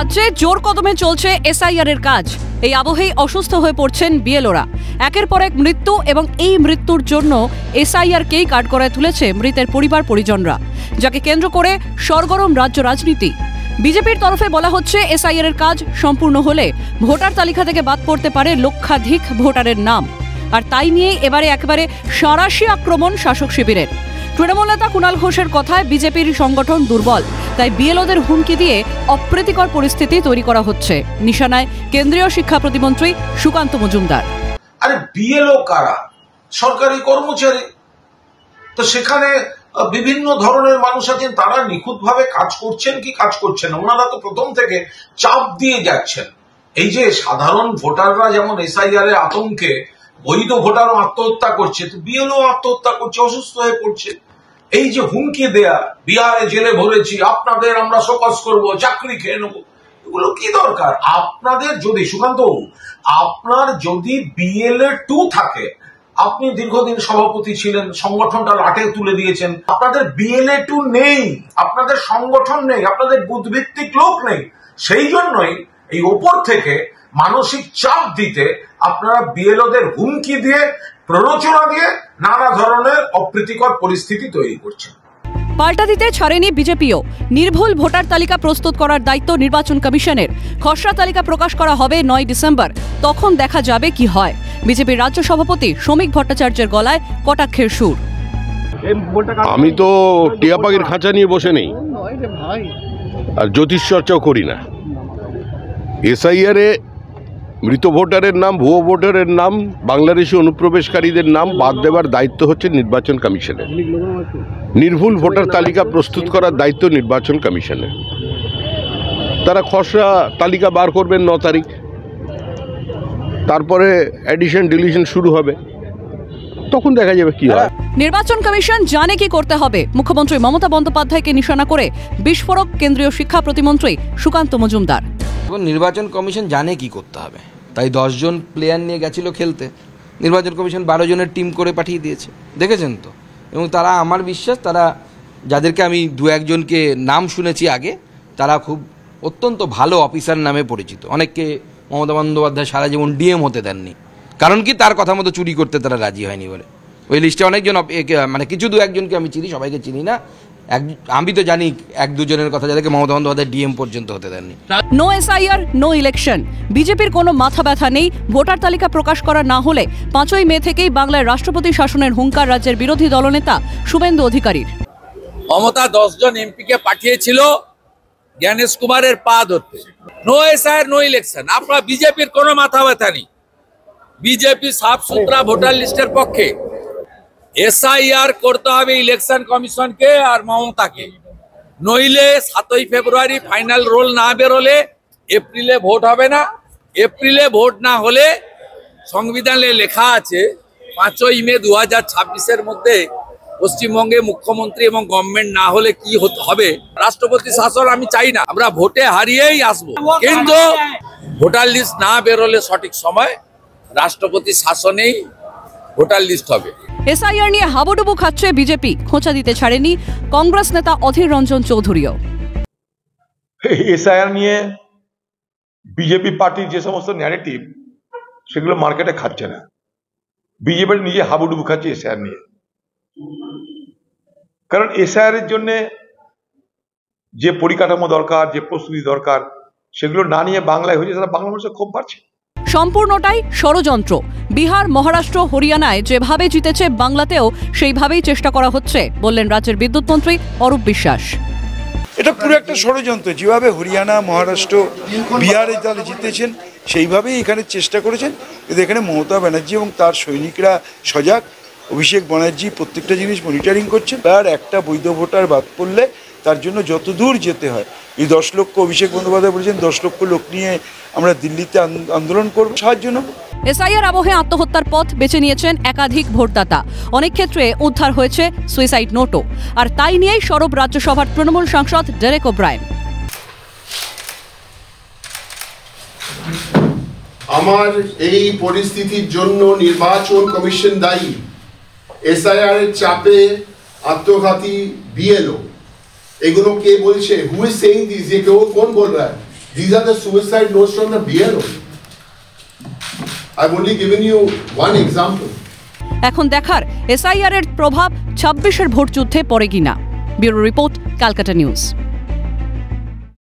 রাজ্যে জোর কদমে চলছে এসআইআর এর কাজ। এই আবহেই অসুস্থ হয়ে পড়ছেন বিএলওরা। একের পর এক মৃত্যু এবং এই মৃত্যুর জন্য এসআইআরকেই কাঠগড়ায় তুলেছে মৃতের পরিবার পরিজনরা, যাকে কেন্দ্র করে সরগরম রাজ্য রাজনীতি। বিজেপির তরফে বলা হচ্ছে এসআইআর এর কাজ সম্পূর্ণ হলে ভোটার তালিকা থেকে বাদ পড়তে পারে লক্ষাধিক ভোটারের নাম। আর তাই নিয়ে এবারে একেবারে সাঁড়াশি আক্রমণ শাসক শিবিরের। তৃণমূল নেতা কুণাল ঘোষের কথায় বিজেপির সংগঠন দুর্বল, তাই বিএলওদের হুমকি দিয়ে অপ্রীতিকর পরিস্থিতি তৈরি করা হচ্ছে। নিশানায় কেন্দ্রীয় শিক্ষা প্রতিমন্ত্রী সুকান্ত মজুমদার। আরে বিএলও কারা? সরকারি কর্মচারী। তো সেখানে বিভিন্ন ধরনের মানুষ আছেন, তারা নিখুঁতভাবে কাজ করছেন কি কাজ করছেন না, ওনারা তো প্রথম থেকে চাপ দিয়ে যাচ্ছেন। এই যে সাধারণ ভোটাররা যেমন এসআইআর এর আতঙ্কে বৈধ ভোটারও আত্মহত্যা করছে, তো বিএলও আত্মহত্যা করছে, অসুস্থ হয়ে পড়ছে। এই যে হুমকি দেয়া, বিহারে জেলে ভরেছি, আপনাদের আমরা শোকজ করব, চাকরি খেয়ে নেবো, এগুলো কি দরকার? আপনাদের যদি সুকান্ত, আপনার যদি বিএলএ 2 থাকে, আপনি দীর্ঘদিন সভাপতি ছিলেন, সংগঠনটা লাটে তুলে দিয়েছেন, আপনাদের বিএলএ 2 নেই, আপনাদের সংগঠন নেই, আপনাদের বুথ ভিত্তিক লোক নেই। সেই জন্যই এই ওপর থেকে মানসিক চাপ দিতে আপনারা বিএলওদের হুমকি দিয়ে, প্ররোচনা দিয়ে নানা ধরনের অপ্রীতিকর পরিস্থিতি তৈরি করছেন। পাল্টা দিতে ছাড়েনি বিজেপিও। নির্ভুল ভোটার তালিকা প্রস্তুত করার দায়িত্ব নির্বাচন কমিশনের। খসড়া তালিকা প্রকাশ করা হবে 9 ডিসেম্বর, তখন দেখা যাবে কি হয়। বিজেপির রাজ্য সভাপতি শ্রমিক ভট্টাচার্যের গলায় কটাক্ষের সুর। আমি তো টিয়া পাখির খাঁচা নিয়ে বসে নেই, আর জ্যোতিষ চর্চাও করি না। এসআইআরে মৃত ভোটারের নাম, ভুয়ো ভোটারের নাম, বাংলাদেশি অনুপ্রবেশকারীদের নাম বাদ দেওয়ার দায়িত্ব হচ্ছে নির্বাচন কমিশনের। নির্ভুল ভোটার তালিকা প্রস্তুত করার দায়িত্ব নির্বাচন কমিশনের। তারা খসড়া তালিকা বার করবেন 9 তারিখ, তারপরে এডিশন ডিলিশন শুরু হবে, তখন দেখা যাবে কি হয়। নির্বাচন কমিশন জানে কি করতে হবে। মুখ্যমন্ত্রী মমতা বন্দ্যোপাধ্যায়কে নিশানা করে বিস্ফোরক কেন্দ্রীয় শিক্ষা প্রতিমন্ত্রী সুকান্ত মজুমদার। নির্বাচন কমিশন জানে কি করতে হবে, তাই 10 জন প্লেয়ার নিয়ে গেছিল খেলতে, নির্বাচন কমিশন 12 জনের টিম করে পাঠিয়ে দিয়েছে, দেখেছেন তো। এবং তারা, আমার বিশ্বাস, তারা যাদেরকে আমি 2-1 জনকে নাম শুনেছি আগে, তারা খুব অত্যন্ত ভালো অফিসার নামে পরিচিত। অনেককে মমতা বন্দ্যোপাধ্যায় সারা জীবন ডিএম হতে দেননি, কারণ কি তার কথা মতো চুরি করতে তারা রাজি হয়নি বলে। ওই লিস্টে অনেকজন, মানে কিছু 2-1 জনকে আমি চিনি, সবাইকে চিনি না। আমি তো জানি 1-2 জনের কথা, যাদেরকে মমতা বন্দ্যোপাধ্যায় ডিএম পর্যন্ত হতে দেননি। No SIR, no election. বিজেপির কোনো মাথা ব্যথা নেই। ভোটার তালিকা প্রকাশ করা না হলে 5ই মে থেকেই বাংলায় রাষ্ট্রপতি শাসনের হুঙ্কার রাজ্যের বিরোধী দলনেতা শুভেন্দু অধিকারীর। মমতা 10 জন এমপিকে পাঠিয়েছিল জ্ঞানেশ কুমারের পা ধরতে। No SIR, no election. আপনার বিজেপির কোনো মাথা ব্যথা নেই। বিজেপি সাফ সুতরা ভোটার লিস্টের পক্ষে। এসআইআর করতে হবে ইলেকশন কমিশনকে আর মমতাকে, নইলে 7ই ফেব্রুয়ারি ফাইনাল রোল না বেরোলে এপ্রিলে ভোট হবে না। এপ্রিলে ভোট না হলে সংবিধানে লেখা আছে 5ই মে 2026-এর মধ্যে পশ্চিমবঙ্গে মুখ্যমন্ত্রী এবং গভর্নমেন্ট না হলে কি হবে। রাষ্ট্রপতি শাসন আমি চাই না, আমরা ভোটে হারিয়েই আসবো, কিন্তু ভোটার লিস্ট না বেরোলে সঠিক সময় রাষ্ট্রপতি শাসনেই ভোটার লিস্ট হবে। এসআইআর নিয়ে হাবুডুবু খাচ্ছে বিজেপি। খোঁচা দিতে ছাড়েনি কংগ্রেস নেতা অধীর রঞ্জন চৌধুরীও। এসআইআর নিয়ে বিজেপি পার্টির যে সমস্ত ন্যারেটিভ, সেগুলো মার্কেটে খাচ্ছে না। বিজেপি নিজে হাবুডুবু খাচ্ছে এসআইআর নিয়ে। কারণ এসআইআর এর জন্য যে পরিকাঠামো দরকার, যে প্রস্তুতি দরকার, সেগুলো না নিয়ে বাংলায় হয়েছে, তারা বাংলা মানুষের ক্ষোভ বাড়ছে। সম্পূর্ণটাই ষড়যন্ত্র। বিহার, মহারাষ্ট্র, হরিয়ানায় যেভাবে জিতেছে বাংলাতেও সেইভাবেই চেষ্টা করা হচ্ছে, বললেন রাজ্যের বিদ্যুৎ মন্ত্রী অরূপ বিশ্বাস। এটা পুরো একটা ষড়যন্ত্র। যেভাবে হরিয়ানা, মহারাষ্ট্র, বিহারে যারা জিতেছেন, সেইভাবেই এখানে চেষ্টা করেছেন। কিন্তু এখানে মমতা ব্যানার্জি এবং তার সৈনিকরা সজাগ। অভিষেক ব্যানার্জি প্রত্যেকটা জিনিস মনিটরিং করছেন। তার একটা বৈধ ভোটার বাদ পড়লে তার জন্য যত দূর যেতে হয়, এই 10 লক্ষ, অভিষেক বন্দ্যোপাধ্যায় বলেছেন 10 লক্ষ লোক নিয়ে আমরা দিল্লিতে আন্দোলন করব, সাহায্য নেব। এসআইআর আবহে আত্মহত্যার পথ বেছে নিয়েছেন একাধিক ভোটদাতা। অনেক ক্ষেত্রে উদ্ধার হয়েছে সুইসাইড নোটও। আর তাই নিয়েই সরব রাজ্যসভার তৃণমূল সাংসদ ডেরেক ওব্রায়েন। আমার এই পরিস্থিতির জন্য নির্বাচন কমিশন দায়ী। এসআইআর এর চাপে আত্মঘাতী বিএলও, এগুলো কে বলছে? Who is saying this? ये কেউ কোন বল रहा है? These are the suicide notes from the BLO. I've only given you one example. এখন দেখার এসআইআর এর প্রভাব 26-এর ভোট যুদ্ধে পড়ে কিনা। Bureau report, Calcutta news.